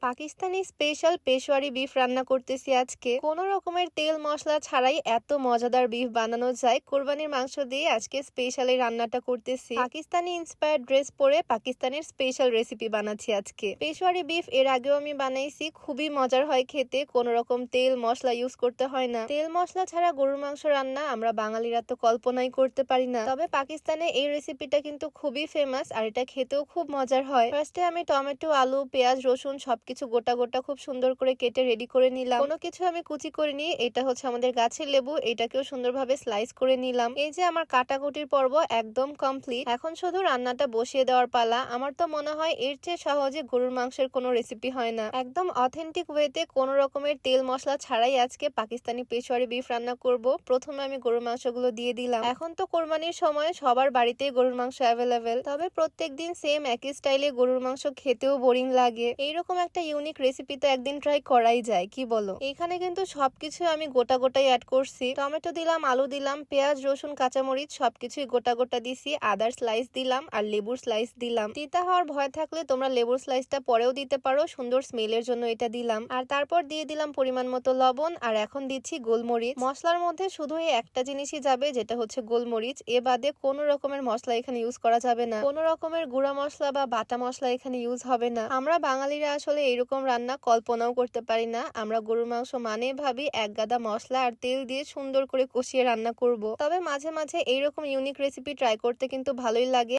Pakistani special Peshawari beef রান্না করতেছি আজকে। কোনো রকমের তেল মশলা ছাড়াই এত মজাদার বিফ বানানো যায় কোরবানির মাংস দিয়ে। আজকে স্পেশাল এই রান্নাটা করতেছি। পাকিস্তানি ইন্সপায়ার্ড ড্রেস পরে পাকিস্তানের স্পেশাল রেসিপি বানাচ্ছি আজকে। পেশোয়ারি বিফ এর আগেও আমি বানাইছি, খুবই মজার হয় খেতে। কোনো রকম তেল মশলা ইউজ করতে হয় না। তেল মশলা ছাড়া গরুর মাংস রান্না আমরা বাঙালিরা তো কল্পনাই করতে পারি না। তবে পাকিস্তানে এই রেসিপিটা কিন্তু খুবই ফেমাস, আর এটা খেতেও খুব মজার হয়। ফার্স্টে আমি টমেটো, আলু, পেঁয়াজ, রসুন সবকিছু গোটা গোটা খুব সুন্দর করে কেটে রেডি করে নিলাম। কোনো কিছু আমি কুচি করিনি। এটা হচ্ছে আমাদের গাছের লেবু, এটাকেও সুন্দরভাবে স্লাইস করে নিলাম। এই যে আমার কাটাকুটির পর্ব একদম কমপ্লিট। এখন শুধু রান্নাটা বসিয়ে দেওয়ার পালা। আমার তো মনে হয় এর চেয়ে সহজে গরুর মাংসের কোনো রেসিপি হয় না। একদম অথেন্টিক ওয়েতে কোনো রকমের তেল মশলা ছাড়াই আজকে পাকিস্তানি পেশোয়ারি বিফ রান্না করব। প্রথমে আমি গরুর মাংসগুলো দিয়ে দিলাম। এখন তো কোরবানির সময় সবার বাড়িতেই গরুর মাংস অ্যাভেলেবেল। তবে প্রত্যেকদিন সেম একই স্টাইলে গরুর মাংস খেতেও বোরিং লাগে। এইরকম একটা ইউনিক রেসিপি তো একদিন ট্রাই করাই যায়, কি বলো? এখানে কিন্তু সবকিছু আমি গোটা গোটাই অ্যাড করছি। টমেটো দিলাম, আলু দিলাম, পেঁয়াজ, রসুন, কাঁচামরিচ সবকিছুই গোটা গোটা দিছি। আদার স্লাইস দিলাম আর লেবুর স্লাইস দিলাম। তিতা হওয়ার ভয় থাকলে তোমরা লেবুর স্লাইসটা পরেও দিতে পারো, সুন্দর স্মেলের জন্য এটা দিলাম। আর তারপর দিয়ে দিলাম পরিমাণ মতো লবণ, আর এখন দিচ্ছি গোলমরিচ। মশলার মধ্যে শুধু এই একটা জিনিসই যাবে, যেটা হচ্ছে গোলমরিচ। এ বাদে কোনো রকমের মশলা এখানে ইউজ করা যাবে না। কোনো রকমের গুঁড়া মশলা বা বাটা মশলা এখানে ইউজ হবে না। আমরা বাঙালিরা আসলে এরকম রান্না কল্পনাও করতে পারি না। আমরা গরুর মাংস মানে ভাবি এক গাদা মশলা আর তেল দিয়ে সুন্দর করে কষিয়ে রান্না করব। তবে মাঝে মাঝে এইরকম ইউনিক রেসিপি ট্রাই করতে কিন্তু ভালোই লাগে।